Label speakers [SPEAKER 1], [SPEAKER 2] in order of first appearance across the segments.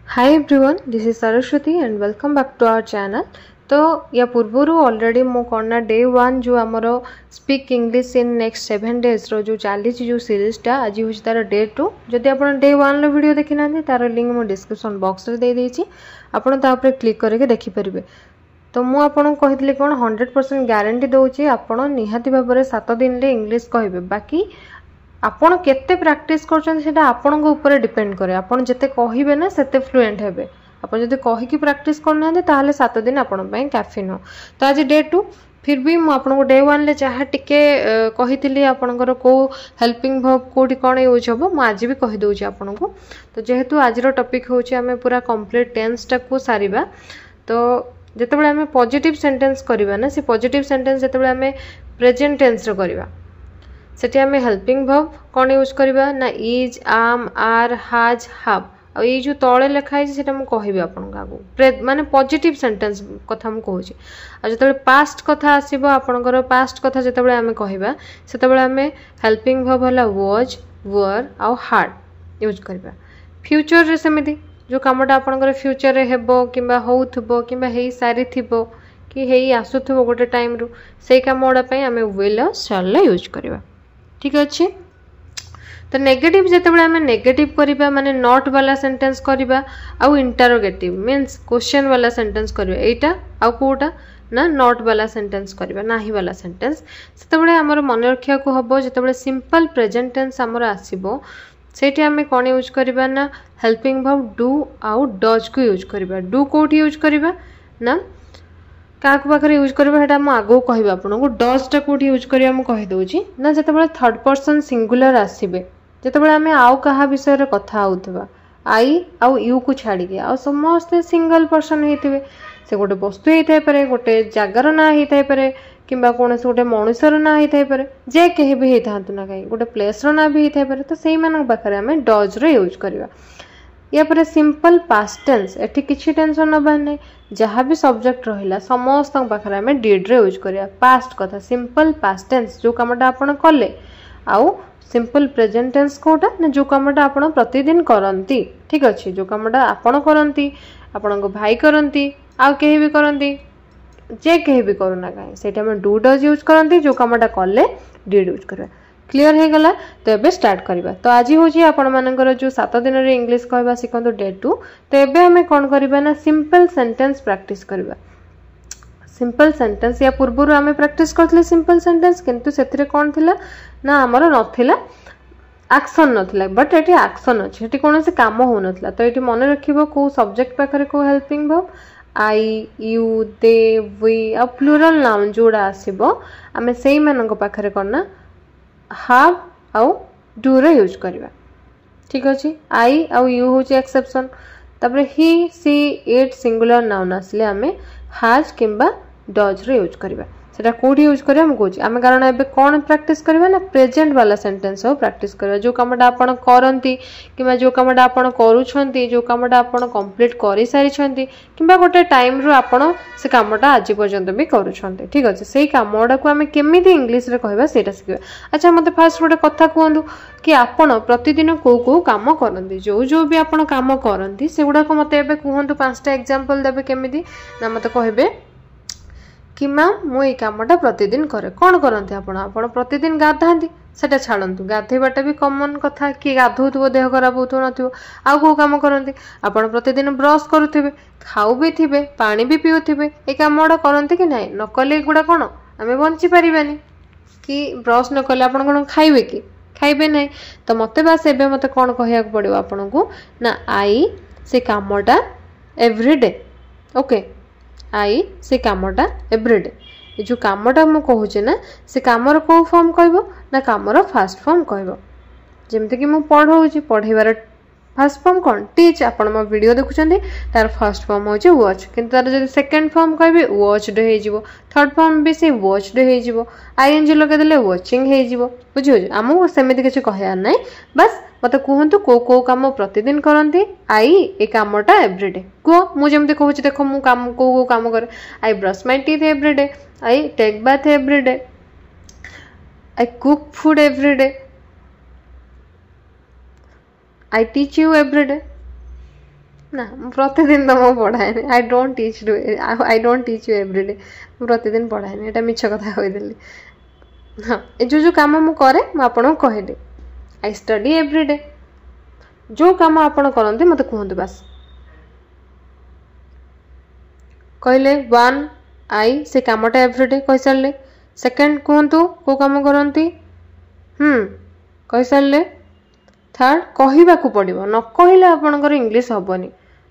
[SPEAKER 1] Hi everyone, this is Saraswati and welcome back to our channel. तो या पूर्वरु already मो करना डे 1 जो हमरो speak English in next 7 days रो जो चली जो सीरीजटा आज हूँ तार डे 2 जदि आप डे 1 रो वीडियो देखि ना तार लिंक मो डिस्क्रिप्शन बॉक्स रे दे देछि आपण ता ऊपर क्लिक करके देखि परिबे। तो मु आपन कहितले कोन 100% गारंटी दोछि आपण निहाती भाबरे 7 दिन रे इंग्लिश कहबे। बाकी आपण केते प्रैक्टिस करछन सेटा आपण को ऊपर डिपेंड करे। आपण जते कहिबे ना सेते फ्लुएंट हेबे। आपण जते कहि की प्रैक्टिस करना है ताहले 7 दिन आपण पय काफी नो। तो आज डे 2 फिर भी मु आपण को डे 1 ले चाहा टिके कहितली आपनकर को हेल्पिंग वर्ब कोठी कोन यूज हबो मु आज भी कहि दोछि आपण को। तो जेहेतु आज रो टॉपिक होछि हमें पूरा कंप्लीट टेंस टा को सारिबा। तो जेतेबेले हमें पॉजिटिव सेंटेंस करबा ना से पॉजिटिव सेंटेंस जेतेबेले हमें प्रेजेंट टेंस रो करबा सेठी हमें हेल्पिंग वर्ब कौन यूज करबा ना इज आम आर हाज हाव आ ये जो तळे लिखा है सेटा मु कहबी आपन आगु माने पॉजिटिव सेंटेंस कथा मु कहूची। आ जेतेबेले पास्ट कथा आसीबो आपनकर पास्ट कथा जेतेबेले हमें कहबा सेतेबेले हमें हेल्पिंग वर्ब हला वाज वर आ हार्ड यूज करबा। फ्यूचर रे सेमिति जो कामटा आपनकर फ्यूचर रे हेबो किबा होउथबो किबा हेई सारी थिबो कि हेई आसुथबो गोटे टाइम रु सेई कामडा पय हमें विल शैल यूज करबा। ठीक अच्छे। तो नेगेटिव जेतेबेले हमें नेगेटिव करबा माने नॉट वाला सेंटेंस करबा आउ इंटरोगेटिव मींस क्वेश्चन वाला सेंटेंस करबा एटा आउ कोटा ना नॉट वाला सेंटेंस करबा नाही वाला सेंटेंस सेतेबेले हमर मन रखिया को हबो जेतेबेले सिंपल प्रेजेंट टेंस हमर आसीबो सेठी हमें कोन यूज करबा ना हेल्पिंग वर्ब डू आउ डज को यूज करबा। डू कोठी यूज करबा ना क्या पाखे यूज करवा मु आगो कह आपको डजटा कौटी यूज करा मुझे कही दूसरी ना जिते थर्ड पर्सन सिंगुलर आसबे जिते आम आउ क्या विषय कथा होता आई आउ यू को छाड़ी आउ समस्ते सिंगल पर्सन होते से गोटे वस्तु होता है गोटे जगार ना होता है कि कौन से गोटे मनुष्यर ना होता है जे कहीं भी होता ना कहीं गोटे प्लेस ना भी होता है तो से पाखे आम डज यूज करवा। या पर सिंपल पास्ट टेंस एठी किछि टेंशन नबार नै जहाँ भी सब्जेक्ट रहिला समस्त पाखरे हमें डिड रे यूज करिया। पास्ट कथा सिंपल पास्ट टेंस जो कामटा आपण कले आउ सिंपल प्रेजेंट टेंस कोटा ना जो कामटा आपण प्रतिदिन करंती। ठीक अछि जो कामटा आपण करंती आपण को भाई करंती आउ केही भी करंती जे केही भी करूना काई सेटा हम डू डज यूज करंती जो कामटा कले डिड यूज करबा। क्लियर हो गला। तो एबे स्टार्ट करबा। तो आज होची आपण मानकर जो 7 दिन रे इंग्लिश कहबा सिखंतो डे 2। तो एबे हमें कोन करबा ना सिंपल सेंटेंस प्रैक्टिस करबा। सिंपल सेंटेंस या पूर्व हमें प्रैक्टिस करथले सिंपल सेंटेंस किंतु सेथिरे कोन थिला ना हमर नथिला एक्शन नथिला बट एटी एक्शन अछि एटी कोन से काम हो नथिला। तो एटी मन रखिबो को सब्जेक्ट पाखरे को helping verb I you they we आ प्लुरल नाउन जोड़ा आसीबो हमें सेही मानक पाखरे करना हाव आउ डू रे यूज करबा। ठीक अछि। आई आउ यू होची एक्सेप्शन तबरे he she it singular noun आसले हमें हाज किंबा डज रे यूज करबा। सेटा कोठी यूज करबा हम कहूची आमे कारण एबे कोन प्रैक्टिस करबा ना प्रेजेंट वाला सेंटेंस हो प्रैक्टिस करबा। जो कामटा आपण करंती किबा जो कामटा आपण करूछंती जो कामटा आपण कंप्लीट करि सारी छंती किबा गोटे टाइम रो आपण से कामटा आज पर्यंत भी करूछंती। ठीक अछि। सेही कामडा को हमें केमिति इंग्लिश रे कहबा सेटा सिखबा। अच्छा मते फास्ट गोटे कथा कहंदु कि आपण प्रतिदिन को काम करंती जो भी आपण काम करंती सेगुडा को मते एबे कहंदु 5टा एग्जांपल देबे केमिति ना मते कहबे कि मैम मु ये कामटा प्रतिदिन करे कौन करते आपण प्रतिदिन गाधाती सेटा छाड़ू गाधेबाटा भी कमन कथा कि गाधौव देह खराब हो नथिबो आउ को काम करते आपण प्रतिदिन ब्रश करुथिबे खाऊ भी थिबे पानी भी पिउथिबे ए कामडा करते कि नहीं न कले गुडा कोन आमे बंची परिबानी कि ब्रश न कले आपण कोन खाइबे कि खाइबे नहीं। तो मते बास एबे मते कोन कहिया पड़िबो आपण को ना आई से कामडा एवरीडे ओके आई से कामटा एवरीडे जो कामटा मु कहूचे ना से कामर को फॉर्म कहबो ना कामर फास्ट फॉर्म कहबो जेमते कि मु पढौची पढेबार फास्ट फॉर्म कोन टीच आपण म वीडियो देखुचंदी तार फर्स्ट फॉर्म होचे वॉच किंतु तार जदी सेकंड फॉर्म कहबे वॉच्ड हे जिवो थर्ड फॉर्म भी से वॉच्ड हे जिवो आईएनजी लगे देले वॉचिंग हे जिवो बुझियो हमहु सेमिति किछ कहया नै बस मते कहंतु को काम प्रतिदिन करंती आई ए कामटा एवरीडे को मु जेमते कहूची देखो मु काम को काम करे I brush my teeth every day I take bath every day I cook food every day I teach you every day ना प्रतिदिन तो मुझे पढ़ाए आई डोंट टीच यू एवरीडे प्रतिदिन पढ़ाए एटा मिछ कथा कहीदेली हाँ ये जो कम मुझे करे मुझे कहली आई स्टडी एवरीडे जो कम आपण करते मत कहतु बस कहले वन आई से कामटा एवरीडे कही सारे सेकेंड कहतु को कम करती कही सारे थर्ड कहवाक पड़ो न कहले आपणकर इंग्लीश हेनी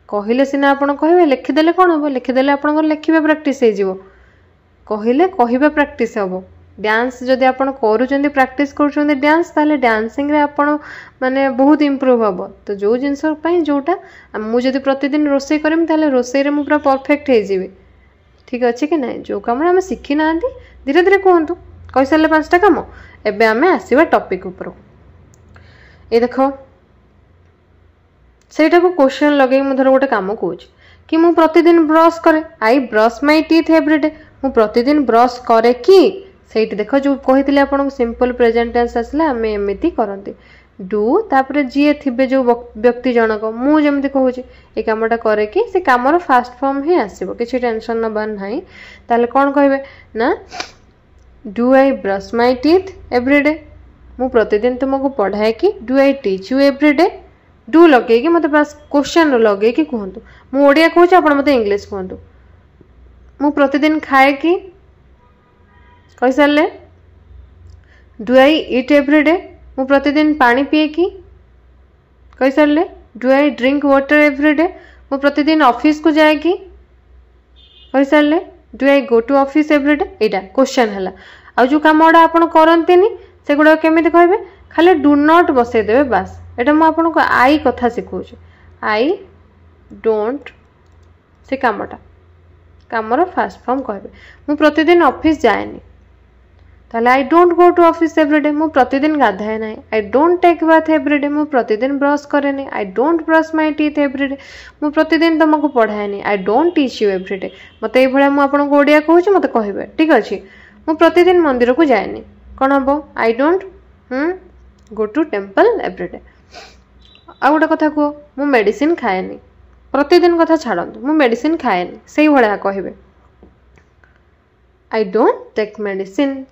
[SPEAKER 1] कहले सीना आप कहे लिखिदेले कौन हम लिखिदेले आप लिखा प्राक्ट हो कहले कहवा प्राक्ट हम डांस जदि आप प्राक्ट कर डांस ताले डांसिंग रे आपण माने बहुत इम्प्रूव हम तो जो जिनस जोटा मुझे प्रतिदिन रोसे करमी ताले रोसे मु पूरा परफेक्ट हो ठीक अच्छे कि ना जो कम आम शिखी ना धीरे धीरे कहतु कही सारे 5टा कम एबे आमे आसीबा टॉपिक ऊपर ये देख सेटा को क्वेश्चन लगे धर गोटे कम कहूँ कि मु प्रतिदिन ब्रश करे I brush my teeth every day मु प्रतिदिन ब्रश करे कि सेठी देख जो कही आपको सिंपल प्रेजेंट टेंस आसला आम एमती करते डू तापर जी थे जो व्यक्ति जनक मुझे कहूँ ये कमटा करे कि से कमर फास्ट फॉर्म ही आसो कि टेंशन नबार ना ताले कौन कहे ना do I brush my teeth every day मु प्रतिदिन तुमको पढ़ाए कि do I teach you everyday do लगे मत बस क्वेश्चन लगे कि कहतु मु ओडिया कहूँ आप मत इंग्लीश कहतु मु प्रतिदिन खाए कि कही सारे डू आई इट एवरीडे मु प्रतिदिन पानी पिए कि कही सारे do I drink water every day मु प्रतिदिन ऑफिस को जाए कि कही सारे do I go to office every day यहाँ क्वेश्चन है आ जो कम गुड़ा आप करते से गुड़ा केमी कहे खाली डू नॉट बसईदे बास एटा मुझे आई कथा शिखौ I don't say कमटा Qamar fast form कहे मु प्रतिदिन ऑफिस जाएनी ताले I don't go to office every day मु प्रतिदिन गाधाए ना I don't take bath every day मु प्रतिदिन ब्रश करे नहीं I don't brush my teeth every day मु प्रतिदिन तुमको पढ़ाए नहीं I don't teach you every day मत ये मुझे ओडिया कहूँ मत कहे ठीक अच्छे मु प्रतिदिन मंदिर को जाएनी कौन हम I don't go to temple every day आ गोटे कथा कह मु मेडिसिन खाएनी प्रतिदिन कथा छाड़ू मु मेडिसिन खाएनी से भाया कहे आई डोंट टेक मेडिसिन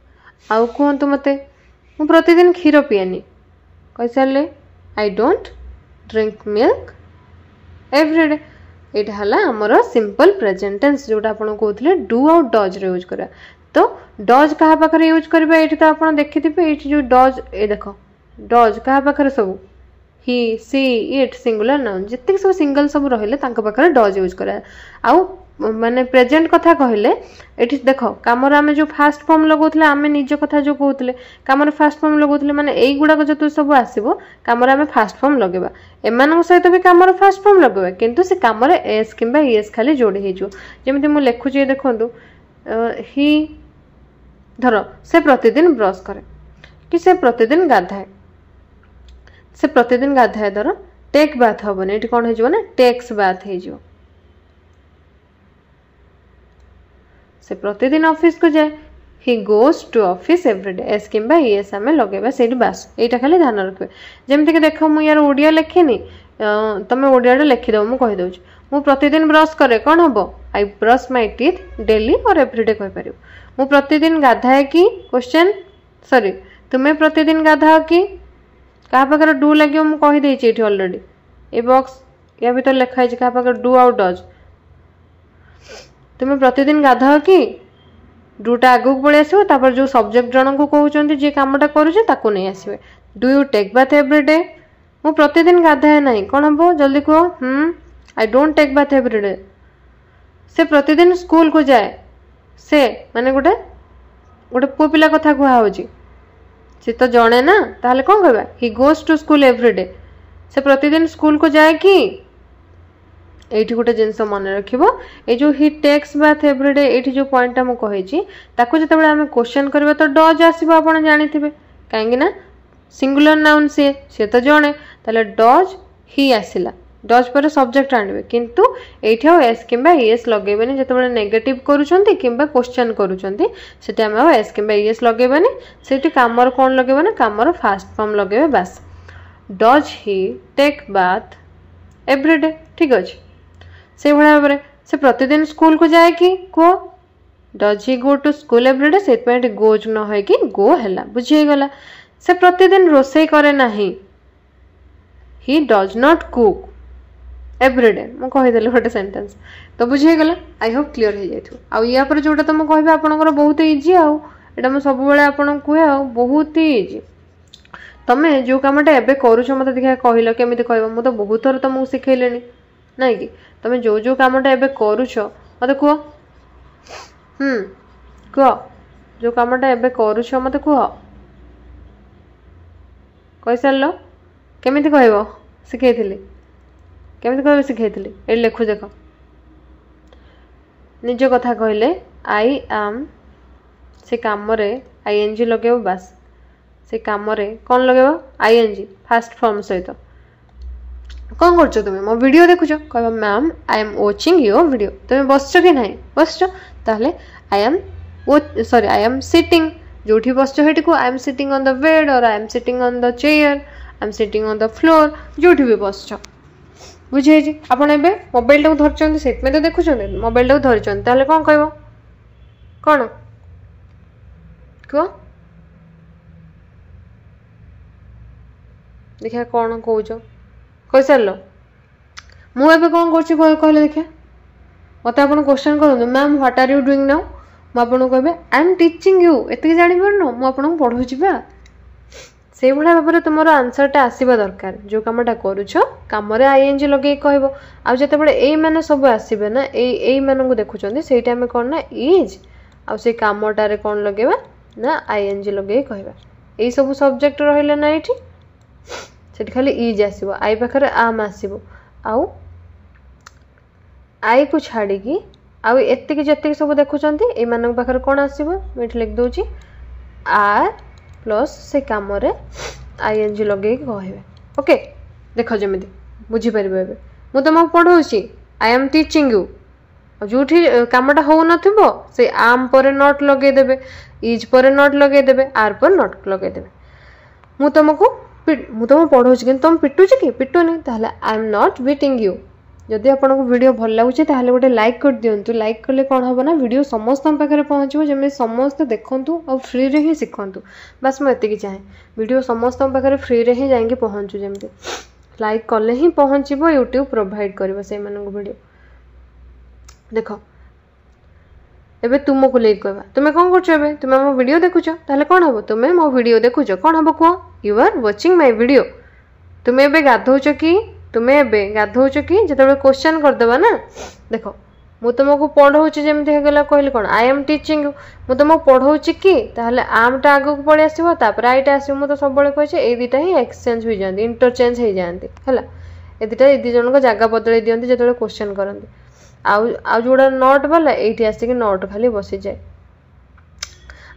[SPEAKER 1] आउ कहतु मते मु प्रतिदिन क्षीर पिएनी कही सारे I don't drink milk everyday यहाँ है आमर सिंपल प्रेजेंट टेंस जोटा आपन कहते डू आउ डज रे यूज करा तो डज क्या पाखे यूज करवा ये तो आप देखिथे ये जो डज ये देख डज क्या पाखे सब ही सी इट सिंगुलर नाउन जितने सब सिंगल सब रही डज यूज करा आउ माने प्रेजेंट कथा कहले ये देख कमर आम जो फास्ट फॉर्म लगौले आम निज कथा जो कहते कमर फास्ट फॉर्म लगौले माने यही गुड़ाक जो सब आसो कमर आम फास्ट फॉर्म लगेगा एमान सहित भी कमर फास्ट फॉर्म लगेगा किंतु से कमर एस कि एस खाली जोड़ी होमती मुझे लिखुची देखु ही धर से प्रतिदिन ब्रश करे कि से प्रतिदिन गाधाए से प्रतिदिन गाधाए धर टेक बाथ हेनी ये कौन हो टेक्स बाथ हो से प्रतिदिन ऑफिस को जाए he goes to office everyday एस कि एस आम लगे से बास यहाँ खाली ध्यान रखिए जमीक देख मुझे यार ओडिया लिखिनी तुम ओडिया लिखिदेव मुझे कहीदे मु प्रतिदिन ब्रश करे कौन हम I brush my teeth daily और एवरीडे कहीपर मु प्रतिदिन गाधाए कि क्वेश्चन सॉरी तुम्हें प्रतिदिन गाधा कि क्या पाखे डू लगे मुझे कहीदे अलरेडी ये बॉक्स या भर लिखाई क्या पाखे डू आउ डज तुम्हें प्रतिदिन गाधाओ कि डूटा आगू पलि आसो जो सब्जेक्ट जन को कहते जी कमटा करुचे नहीं आसवे do you take bath every day मु प्रतिदिन गाधाए ना कौन हम जल्दी कह I don't take bath every day से प्रतिदिन स्कूल को जाए से माने गोटे गोटे पुओ पिला कथा कहुच्छी सी तो जड़े ना ताहले कौन कहवा he goes to school everyday से प्रतिदिन स्कूल को जाए कि ये गोटे जिनस मन रखिबो ए जो ही टेक्स बाथ एवरीडे ये जो पॉइंटा मु कहिछि ताको जतबे आमे क्वेश्चन करबा तो डज आसीबो आपण जानिथिबे काहेकि ना सिंगुलर नाउन से तो जणे ताले डज ही आसिला डज पर सब्जेक्ट आनबे किंतु एठी एस किंबा एस लगेबेनी जतबे नेगेटिव करूछंती किंबा क्वेश्चन करूछंती सेठी आमे एस किंबा एस लगेबेनी सेठी कामर कोन लगेबे ना कामर फास्ट फॉर्म लगेबे बस does he take bath everyday ठीक अच्छे से भाव में से प्रतिदिन स्कूल को जाए कि कह does he go to school everyday से गोज न हो कि गो है बुझीगला से प्रतिदिन रोषे करे ना he does not cook everyday मुझे कहीदेली गोटे सेंटेंस तो बुझीगला आई होप क्लीयर हो जाए या पर जोटा तो मुझे कह आपंकर बहुत इजी आटा मुझे सब आपको कहे बहुत ही इजी तमें जो कमटा एवं करुच मत देखा कहल केमी कह मुझे बहुत थर तुमको शिखेले ना कि तुम जो कमटा एवं करुच मत कह कह जो कमटा एवं करुच मत कह कही सार केमी कह शिखई केमी कह शिखई ये लिखु देख निज कथा कहले आई एम से कम आईएनजी लगे बास से कम कौन लगे आईएनजी फास्ट फॉर्म सहित कौन कर तुम मो वीडियो देखुच कह ma'am I am watching your video तुम बसच कि ना बसच ताहले I am sorry I am sitting जो बसच हेटी को I am sitting on the bed और I am sitting on the chair I am sitting on the floor जो भी बसच बुझे आपड़ ए मोबाइल टाक धरते से तो देखुं मोबाइल टाक धरते ताहले कौन कह कौन कह देखा कौन कौच कही सार मुझे कौन कर देखिए मत आप क्वेश्चन करूँ ma'am what are you doing now मुझे कहे आई एम टीचिंग यू एति जापार मुझे पढ़ाऊँगी बा से भाया भाव में तुम आंसरटा आसवा दरकार जो कमटा करुच कम आईएनजी लगे कह आते ये मैंने सब आसबे ना ये देखुं से कौन ना इज आ कमटार कौन लगे ना आईएनजी लगे कह यही सब सब्जेक्ट रहा ना ये से खाली इज आसो आई पाखे आम आसो आउ आई को छाड़ी आती जी सब देखुं ये पाखे कौन आसो मुझे लिखिदे आर प्लस से कम आईएनजी लगे कहे ओके देख जमी बुझीपर मुझे तुमको पढ़ाऊँगी आई एम टीचिंग यू जो कमटा हो से आम पर नट लगेदेवे इज पर नट लगेदेवे आर पर नट लगेदेवे मुझे तुमको पढ़ाऊँगी कि तुम पिटुच कि पिटुनी ताहले I am not beating you जदि आपको वीडियो भल लगुच ताहले गोटे लाइक कर दिंतु लाइक कले कौन हम ना वीडियो समस्त पाखे पहुँचो जमी समस्त देखूँ और फ्री रे ही शिखतु बास मुझे चाहे वीडियो समस्त पाखे फ्री रे ही जाकि पहुँचू जमी लाइक कले ही पहुँचब यूट्यूब प्रोवाइड कर से वीडियो देख एबे तुमको लेक कहवा तुम्हें कौन कर तुम मो वीडियो देखुच ताहले कौन हम तुम्हें मो वीडियो देखुच कौन हम कह you are watching my video तुम्हें एबे गाधौच कि तुम्हें एबे गाधौच कि जो क्वेश्चन करदेवा ना देख मु तुमको पढ़ाऊँगी जमी होगला कहली कौन आई एम टीचिंग यू मु तुमको पढ़ाऊँगी कि ताहले आमटा आग को पड़े आसो तापर आईटा आसो मुझे सब कहे ये दुटा ही एक्सचेंज हो जाती इंटरचेंज हो जाती है ये दुटा दी जन को जगह बदल दिखती जो क्वेश्चन करती आउ जोड़ा नट वाला ये आसिक नट खाली बसी जाए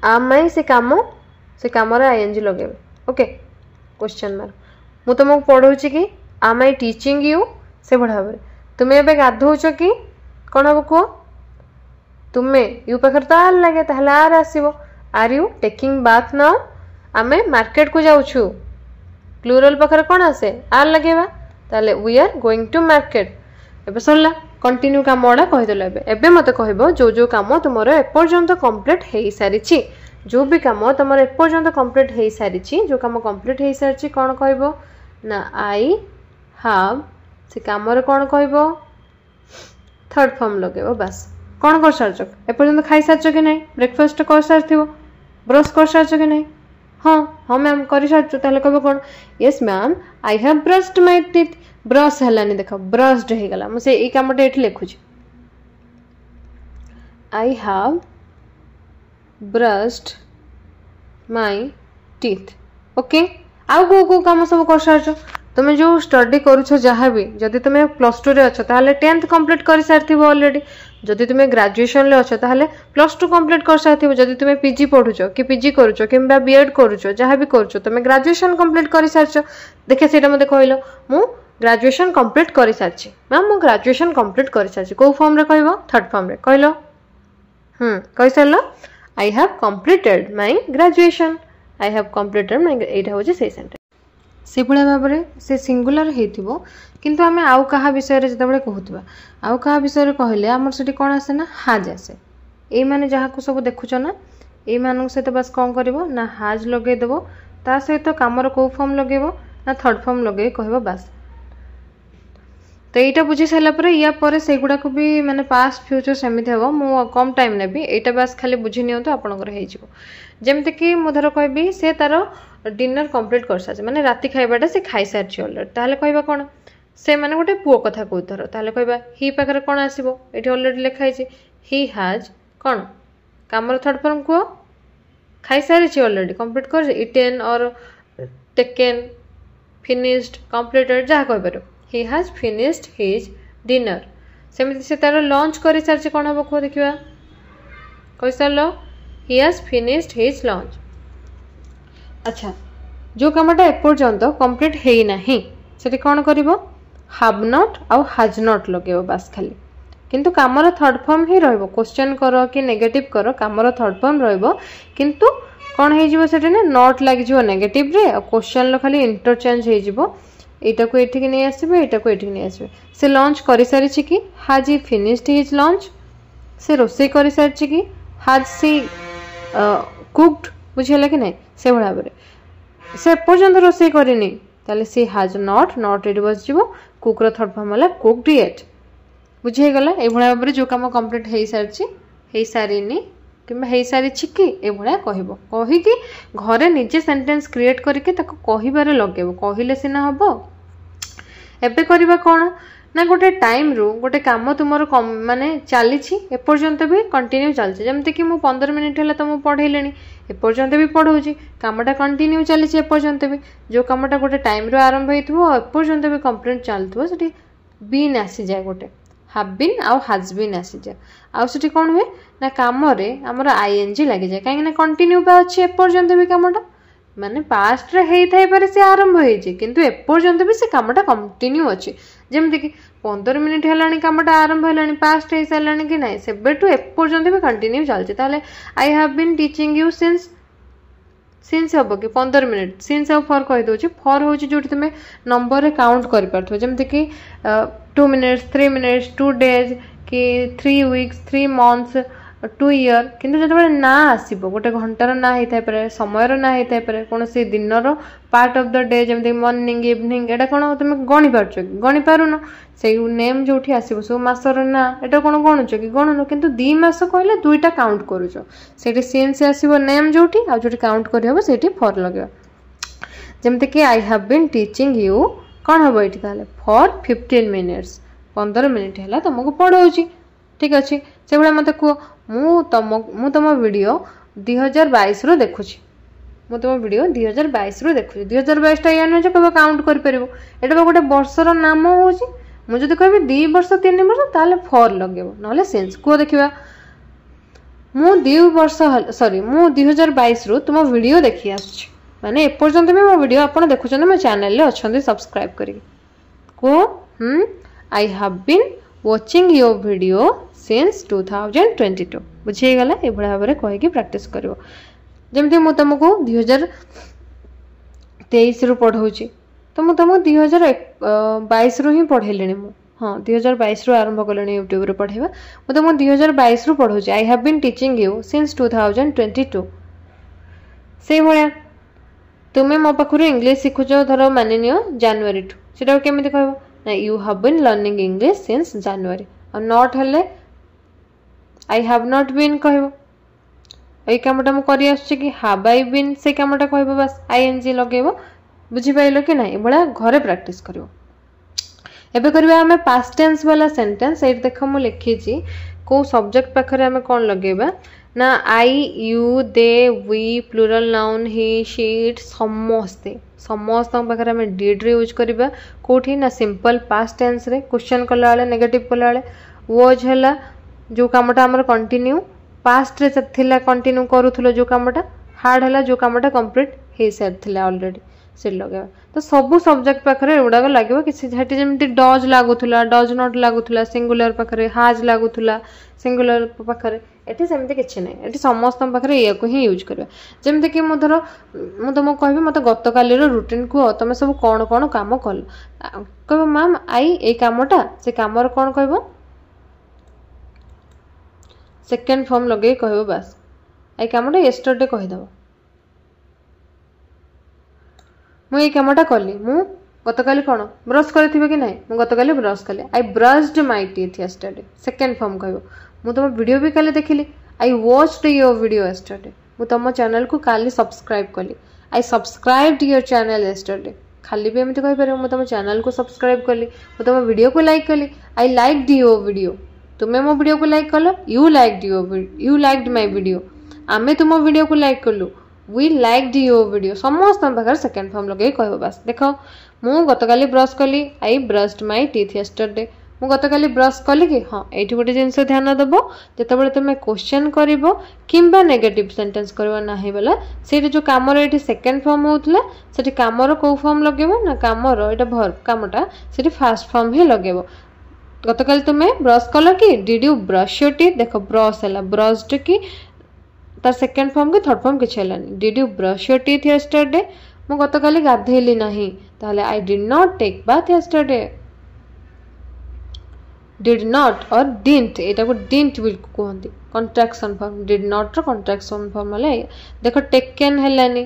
[SPEAKER 1] आम माई से कम आईएनजी लगे ओके क्वेश्चन मार्क मु तुमको पढ़ाऊँगी कि आम आई टीचिंग यू से भाव में तुम्हें एबे गाधौच कि कौन हम कह तुम्हें यू पाखे तो आर लगे ताहले आर आसो are you taking bath now आमे मार्केट को जाऊँ प्लूरल पाखे कौन आसे आर लगे ताहले we are going to market एबे सरला कंटिन्यू काम गुड़ा कहीदेल एबे मत कह जो कम तुम एपर्यंत कम्प्लीट हो सारी जो भी कम तुम एपर्यंत कम्प्लीट हो सारी जो कम कम्प्लीट हो सारी कौन कह ना आई हाव से कम कौन कह थर्ड फॉर्म लगे बास कौन कर सार्च एपर्यंत खाई सार्च कि नहीं ब्रेकफास्ट कर सारी ब्रश कर सार्च कि नहीं हाँ हाँ मैम कर सार्च ताहले कह कौन yes ma'am I have brushed my teeth brush है देख ब्रश्ड हो गला मुझे ये कमटा ये लिखुची I have brushed my teeth okay आउ को कम सब कर सार्च तुम जो स्टडी करुछ जहाँ भी जदि तुम +2 रे अच्छो ताहले 10th कंप्लीट कर सारी ऑलरेडी जदि तुम ग्रेजुएशन ले अच्छो ताहले +2 कंप्लीट कर सारी जदि तुम पीजी पढ़ुछ कि पीजी करुछ कि बीएड करुछ जहाँ भी करुछ तुम ग्रेजुएशन कंप्लीट कर सारी देखे से मत कहल मु ग्रेजुएशन कंप्लीट कर सारी मैम मु ग्रेजुएशन कंप्लीट कर सारी कौ फॉर्म रे कहब थर्ड फॉर्म रे कहल कही सार I have completed my graduation I have completed my एटा होजे से सेंटेंस से भाया भाव में से सिंगुलर हो किंतु आम आउ क्या विषय जो कहूबा आउ क्या विषय कहले आमर से कौन आसे ना हाज आसे ये मैंने जहाँ को सब देखुच ना ये मान सहित बस कौन कर ना हाज लगेदेव ता सहित कामर कौ फॉर्म लगेब ना थर्ड फॉर्म लगे कह बस तो यहाँ बुझी सारापर या पर से गुड़ाक भी माने पास्ट फ्यूचर सेमती हम मु कम टाइम नेबी यहाँ बस खाली बुझी नियंतु आपणकर जमती कि मु धर कहि से तार डिनर कंप्लीट कर सारी माने राति खाइबाटा से खाई सारी अलरेडी ताहले कहबा कोन से माने गोटे पुओ कथा कहू धर ताहले कहबा ही पाखरे कोन आसीबो एठी अलरेडी लिखा है ही हैज कोन कामर थर्ड फॉर्म को खाई सारी अलरेडी कंप्लीट कर इटेन और टेकन फिनिश्ड कंप्लीटेड जहाँ कह पार he has finished his dinner सेमती से तार लंच कर सारी कौन हम कह देखा कही सार he has finished his lunch अच्छा जो कामटा एपर्यंत कंप्लीट है ना से कौन कर have not आउ has not लगे बास खाली किंतु कामर थर्ड फॉर्म ही रहिबो क्वेश्चन कर कि नेगेटिव कर कामर थर्ड फॉर्म रहिबो किंतु कौन हो ना नॉट लगे नेगेटिव रे और क्वेश्चन खाली इंटरचेंज हो यहाँ को ये नहीं आसबे यहाँ को ये नहीं आसबे से लंच कर सारी कि हाज ही फिनिश्ड हिज लंच से रोसे कर सारी कि हाज सी कुक्ड बुझेगा कि नहीं से भाव में से पर्यंत रोसे करनी ताले सी हाज नॉट ये बस कुक्र थर्ड फॉर्म है कुक्ड येट बुझीगला ये भाव में जो कम कंप्लीट हो सारी कि हो सारी कि ये कह कहीकि घरे निजे सेंटेंस क्रिएट करके कहबार लगे कहले सीना हम एबे करबा कौन ना गोटे टाइम रू गोटे काम तुम माने चली एपर्यंत भी कंटिन्यू चलती जमती कि मु 15 मिनिट है तो पढ़ेले एपर्यंत भी पढ़ाऊँगी कामटा कंटिन्यू चली एपर्यंत भी जो कामटा गोटे टाइम रू आरंभ हो एपर्यंत भी कंप्लीट चलुव से बीन आसी जाए गोटे हाव बीन आउ हाज बीन आसी जाए आउ से कौन हुए ना कम आमर आईएनजी लगी जाए कहीं कंटिन्यू बा अच्छी एपर्यंत भी कामटा माने पास्ट रे हेई थाई पारे से आरंभ होई जे किंतु एपर्यंत भी से कामटा कंटिन्यू अछि जेमति कि 15 मिनिट हेलानी कामटा आरंभ हेलानी पास्ट हे सालानी कि नाही सेबेटू एपर्यंत भी कंटिन्यू चलछि ताले I have been teaching you since हबो कि 15 मिनिट सिंस आ फॉर कहि दोछि फॉर होछि जोटी तमे नंबर रे काउंट करि परथो जेमति कि 2 मिनिट्स 3 मिनिट्स 2 डेज कि 3 वीक्स 3 मंथ्स 2 ईयर किंतु जो ना आसो गोटे घंटार ना होता है समय ना होता है कौन से दिन पार्ट ऑफ द डे जमी मॉर्निंग इवनिंग एटा कौन तुम गणी पार्च कि गणी पारुन से नेम जो आसो सब मसर ना एटा कौन गणुच कि गणुन किंतु 2 मास कहले 2टा काउंट करुच से सीन्स आसो नेम जो काउंट करहब से फॉर लगे जमती कि I have been teaching you कौन हम ये फॉर 15 मिनिट्स 15 मिनिट है तुमको पढ़ाऊँगी ठीक अच्छे से भाई मत कह मु तुम वीडियो 2022 रो देखुची मु तुम वीडियो 2022 रो देखुची 2022 या नुहे कब काउंट कर पारिबो एटा गोटे वर्षर नाम होची मु जदि कहबी 2 वर्ष 3 वर्ष ताले फॉर लगेबो नले सेंस को देखिबा मु 2 वर्ष सॉरी मु 2022 रो तुम वीडियो देखि आछी माने एपर्यंत भी मो वीडियो आपण देखुछन मो चैनल ले अछंदी सब्सक्राइब करी को I have been watching your video since 2022 बुझीगला ये भाव में कहीकि प्रैक्टिस करिवो जेमती मु तुमको 2023 रु पढ़ाऊँगी तो मु तुमको 2022 रु ही पढ़ेली मु हाँ 2022 रु आरंभ कले यूट्यूब रे पढ़ेबा मु तुमको 2022 रु पढ़ाऊँगी I have been teaching you since 2022 से भाया तुम्हें मो पाखरु इंग्लिश शिखुच धर मानि नियो जनवरी टू सेटा केमिति कहबो ना you have been learning English since January और नॉट हेले आई हैव नॉट बीन कहबो एई कामटा मु करि आछी कि हैव आई बीन से कामटा कहबो बस आईएनजी लगेबो बुझी पाइलो कि नाही बडा घरे प्रैक्टिस करिवो एबे करबा हमें पास्ट टेंस वाला सेंटेंस एट देखो मु लिखी छी को सब्जेक्ट पाखरे हमें कोन लगेबा ना I you they we plural noun he she it समस्ते समस्त पाखे आम डिड रे यूज करवा कौटी ना सिंपल पास्ट टेंस रे क्वेश्चन कला वाले नेगेटिव कला वाले वॉज है जो कामटा आमर कंटिन्यू पास्ट रे थिला कंटिन्यू करूथलो जो कामटा हार्ड है जो कामटा कंप्लीट हो सारी ऑलरेडी से लगे तो सबू सब्जेक्ट पाखे एगुड़ाक लगे किसी जमी डज लगुला डज नट लगुला सिंगुलर पाखे हाज लगुला सिंगुलर पाखे एठी सेमती किछि नै एठी समस्त पाखरे या को ही यूज करबा जेमते कि मु धरो मु तुमको कहबी मते गत काली रो रूटीन को तमे सब कोन कोन काम कल कहबो मैम आई ए कामटा से कामर कोन कहबो सेकंड फॉर्म लगे कहबो बस आई कामटा यस्टरडे कहि दबो मु ए कामटा कली मु गतकाली कौन ब्रश करे कि नहीं मु गतकाली ब्रश कली I brushed my teeth yesterday second form कहबो मु तुम वीडियो भी काले देखिली I watched your video yesterday मु तुम चैनल को काली सब्सक्राइब कली I subscribed your channel yesterday खाली भी एमती कहि पारे मु तुम चैनल को सब्सक्राइब कली मु तुम वीडियो को लाइक कली आई लाइक्ड योर वीडियो तुम्हें मो वीडियो को लाइक कलो यू लाइक्ड माय वीडियो आमे तुम वीडियो को लाइक कलु वी लाइक्ड योर वीडियो समस्त पाखर सेकंड फॉर्म लगे कहबो बस देखो मु गतकाली ब्रश कली I brushed my teeth yesterday मु गतकाली ब्रश कली कि हाँ एठी गोटे जिंस ध्यान देबो जेतेबेले तुमे क्वेश्चन करिवो किंबा नेगेटिव सेंटेंस करबो नाही बेला सेठी जो कामर एठी सेकंड फॉर्म होतला सेठी कामर को फॉर्म लगेबो ना कामर एटा वर्ब कामटा सेठी फर्स्ट फॉर्म ही लगेबो गतकाली तुमे ब्रश कलो कि did you brush your teeth देखो ब्रश हला ब्रश्ड की तार सेकंड फॉर्म की थर्ड फॉर्म किछ हलानी did you brush your teeth yesterday मु गतकाली गाधेली नाही ताले I did not take bath yesterday did not और डिडंट एटा को डिडंट भी कहंती कॉन्ट्रैक्शन फॉर्म डिड नॉट रो कॉन्ट्रैक्शन फॉर्म हले देखो टेकन हलानी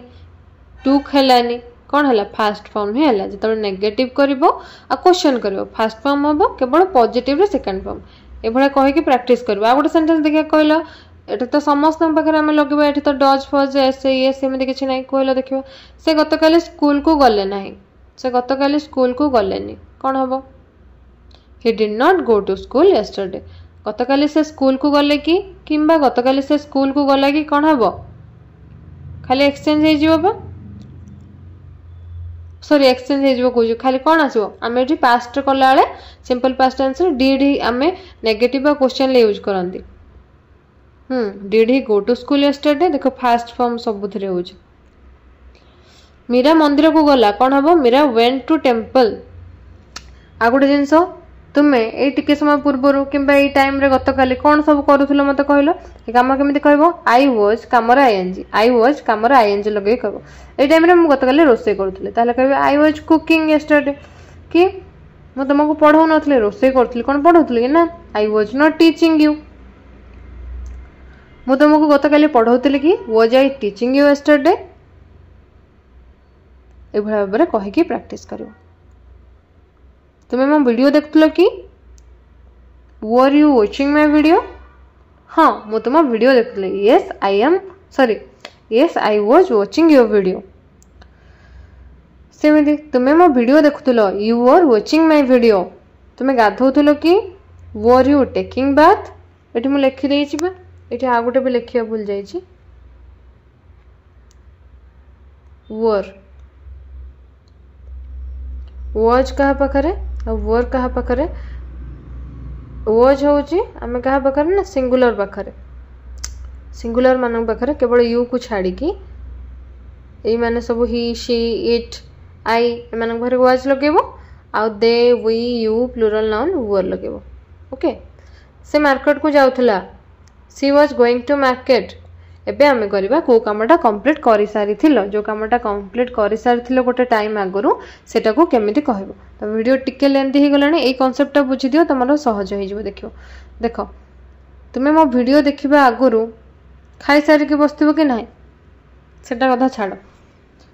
[SPEAKER 1] टुक हलानी कोन हला फर्स्ट फॉर्म ही हला जतबे नेगेटिव करबो आ क्वेश्चन करबो फर्स्ट फॉर्म होबो केवल पॉजिटिव रे सेकंड फॉर्म एभला कहि कि प्रैक्टिस करबो आ गोटे सेंटेंस देखिया कहलो एटा तो समस्त पाखरे हम लगबो एठी तो डज फॉज ऐसे ये सेमि किछि नै कहलो देखियो से गतकाली स्कूल को गले नाही से गतकाली स्कूल को गलेनी कोन हबो he did not go to school yesterday गतकाली से स्कूल को गले कि किंबा गतकाली से स्कूल को गला कि कोन हबो खाली एक्सचेंज हे जिवो बा सॉरी एक्सचेंज हे जिवो कोजो खाली कोन आसीबो हम एठी पास्ट कला वाले सिंपल पास्ट आंसर डिड ही हमें नेगेटिव क्वेश्चन ले यूज करंती did he go to school yesterday देखो फर्स्ट फॉर्म सबुथरे हो मीरा मंदिर को गला कौन हम मीरा वेंट टू टेम्पल आ गोटे जिनस तुम्हें ये टिके समय पूर्वर कि टाइम रे गतकाली कौन सब करूल मत कहल कम केमी कह आई वाज कमर आईएनजी लगे कह ये टाइम रे गतकाली रोसे करूँ कह आई वाज कुकिंग यस्टरडे कि मुझे तुमको पढ़ाऊ नी रोसे करी कौन पढ़ाऊली कि ना I was not teaching you मु तुमको गतकाली पढ़ाऊली कि was I teaching you yesterday ए भाव में कहीकि प्रैक्टिस कर तुम्हें मो वीडियो देखुल कि were you watching my video हाँ मु तुम वीडियो देखुली yes I am sorry yes I was watching your video सेमती तुम्हें मो वीडियो देखुल you were watching my video तुम्हें गाधौल कि वर यू टेकिंग बाथ ये मुझे लिखिदे ये आ गोटे भी लिखा भूल जाइए वर वाज कहा पाखरे वर कहा पाखरे वाज होची आमे कहा पाखरे ना सिंगुलर पाखरे सिंगुलर मान पाखरे केवल यू को छाड़ी की ए माने सब ही शी इट आई एमान पाखरे वाज लगेबो आ they we you plural noun were लगेबो ओके से मार्केट को जाउथला she was going to market एबे आमे करबा को कामटा कंप्लीट करि सारी थिलो जो कामटा कंप्लीट करि सारी थिलो गोटे टाइम आगरु सेटा को केमिति कहबो तो वीडियो टिके लेंथी हे गलानी ए कांसेप्ट बुझी दियो तमरो सहज होई जिवो देखियो देखो तुमे मो वीडियो देखिबा आगरु खाई सारी के बसथिबो कि नाही सेटा कथा छाडो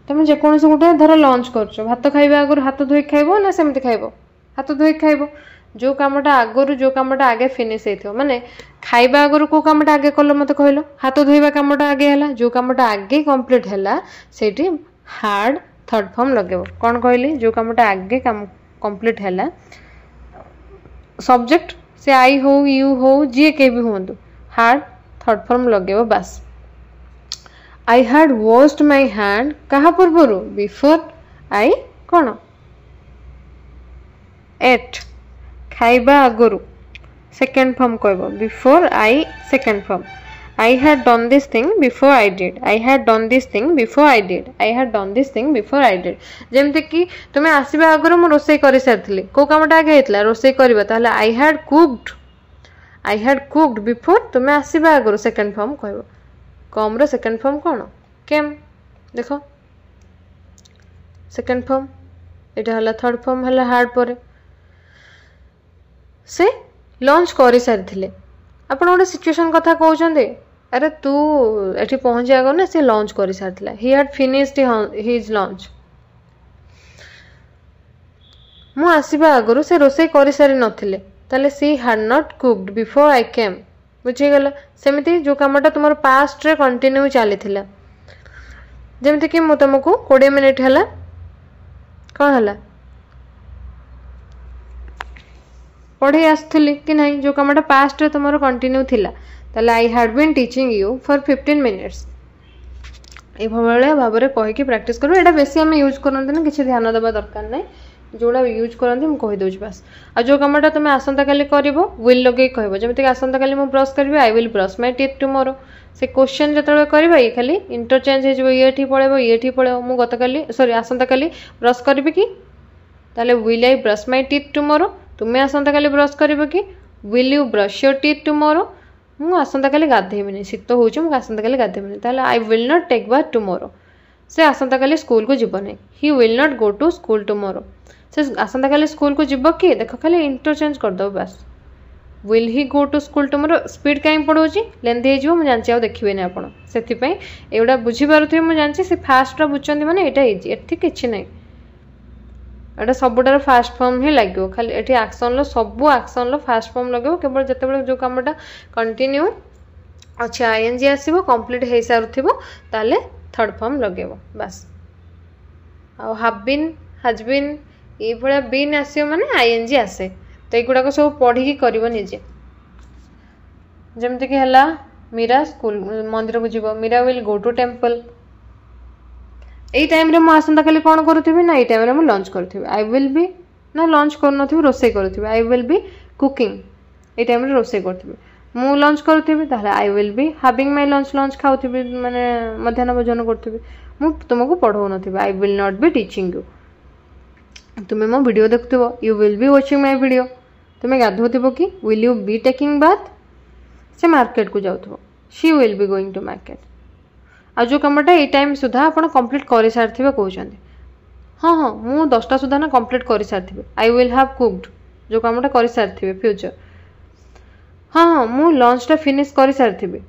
[SPEAKER 1] तुम जे कोनसे गोटे धर लंच करछो भात खाइबा आगरु हाथ धोई खाइबो ना सेमिति खाइबो हाथ धोई खाइबो जो कामटा आगरु जो कामटा आगे फिनिश हेथियो माने खाइबा आगरु को कामटा आगे कलो मते कहलो हाथ धोइबा कामटा आगे हला जो कामटा आगे कंप्लीट हला सेठी हार्ड थर्ड फॉर्म लगेबो कोन कहली जो कामटा आगे काम कंप्लीट हला सब्जेक्ट से आई हो यू हो जे के भी होंदु हार्ड थर्ड फॉर्म लगेबो बस I had washed my hand कहा पूर्वरु बिफोर आई कोन एट खाइबा आगरु सेकेंड फॉर्म कहबो before I second form I had done this thing before I did I had done this thing before I did I had done this thing before I did जेमते कि तुमे आसीबा आगरु मु रोसई करि सारथिली को कामटा आगे हेतला रोसई करबा ताले I had cooked I had cooked before तुम्हें आसवा आगु सेकेंड फॉर्म कह कम रो सेकेंड फॉर्म कौन केम देख सेकेंड फॉर्म यहाँ है थर्ड फॉर्म है हार्ड पर से लंच कर सारी आप गोटे सिचुएशन कथा कहते अरे तू ये पहुंचे आग ना सी लंच कर सारी he had finished his lunch मु आसवा आगु से रोसे कर सारी नथिले ताले she had not cooked before I came बुझीगला सेमती जो कामटा तुम पास्ट रे कंटिन्यू चली जमती कि मु तुमको 20 मिनिट है कौन है पढ़े आसली कि नहीं जो कामटा पास्ट रे तुम कंटिन्यू थिला ताले I had been teaching you for 15 minutes ये भाव में कहीकि प्रैक्टिस करूँ यहाँ बेसी आम यूज करते ना किसी ध्यान देवा दरकार ना जोड़ा यूज करती मुझे कहीदे बास आ जो कमटा तुम आसंता काली कर विल लगे कह जमीक आसंता काली मुझे ब्रश करी I will brush my teeth tomorrow से क्वेश्चन जो करवा ये खाली इंटरचेंज हो ये पड़े ये पड़े मुझे गत काली सॉरी आसंता काली ब्रश करी कि ताले will I brush my teeth tomorrow तुम्हें आसंता काली ब्रश कर कि will you brush your teeth tomorrow मुझे आसंता काली गाधेबी शीत हो आसंता काली गाधेबी ताले I will not take bath tomorrow से आसंता काली स्कूल को जीव नहीं he will not go to school tomorrow से आसंता काली स्कूल को जीव कि देख खाली इंटरचेंज करदे बास will he go to school tomorrow स्पीड कहीं पढ़ाऊँगी लेंथी हो मुझे जानची देखिए आपड़ से एगुड़ा बुझीपारे मुझे जानची से फास्टा बुझे मैंने यहाँ इजी एटी कि ना एटा सबुटार फास्ट फॉर्म ही लगे खाली ये एक्शन सब एक्शन फास्ट फॉर्म लगे केवल जिते जो कमटा कंटिन्यू अच्छे आईएनजी आसो कंप्लीट हो सारूब ताले थर्ड फॉर्म लगे बास हाव बीन हाज बीन ये भाया बीन आसो माने आईएनजी आसे तो युड़ाक सब पढ़ी कर निजे जमती कि मीरा स्कूल मंदिर को जीव Meera will go to temple यही टाइम रे मुझे आसंता काली कौन करूँ ना ये टाइम रे लंच करूँ आई विल बी ना लंच कर रोसे करूँ आई विल बी कुकिंग ये टाइम रे रोसे करूँ मु लंच करूँ I will be having my lunch lunch खाऊँ माने मध्याह्न भोजन करूँ मु तुमको पढ़ाऊ न I will not be teaching you तुम्हें मो वीडियो देखुव you will be watching my video तुम्हें गाधोव कि will you be taking bath से मार्केट को जाऊँ she will be going to market आ जो कमटा ये टाइम सुधा आप कंप्लीट कर सारी कहते हाँ हाँ मुझे 10टा सुधा ना कंप्लीट कर सारी आई विल हैव कुक्ड जो कमटा कर सारी फ्यूचर हाँ हाँ मुझे लंचटा फिनिश कर सारी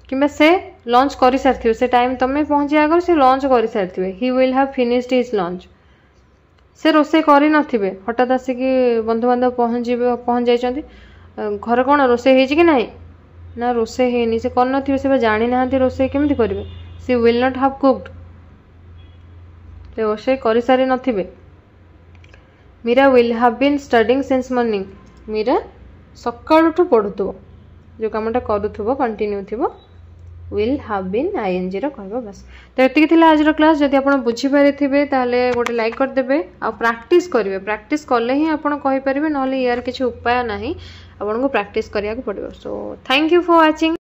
[SPEAKER 1] कि से लंच कर सारी से टाइम तुम्हें पहुँचे आगे से लंच कर सारी he will have finished his lunch से रोसे कर नथिबे हठात आसिकी बंधु बांधव पहुँच जाइछन्ति घर कौन रोसे हो कि नहीं ना रोसे है से कर से जानी ना रोसे केमती करेंगे she will not have cooked से रोसे कर सारी नथिबे Meera will have been studying since morning Meera सकाळुठु पढ़ुथुबो जो कामटा करूथुबो कंटिन्यू थिबो विल हैव बीन आईएनजी रो कहबो बस तो एतिक थिला आज रो क्लास जदि आपण बुझी पारिथिबे ताले गोटे लाइक कर देबे आ प्रैक्टिस करिवे प्रैक्टिस करले ही आपण कहि परिबे नहले यार किछि उपाय नाही आपन को प्रैक्टिस करिया को पड़िबो so thank you for watching.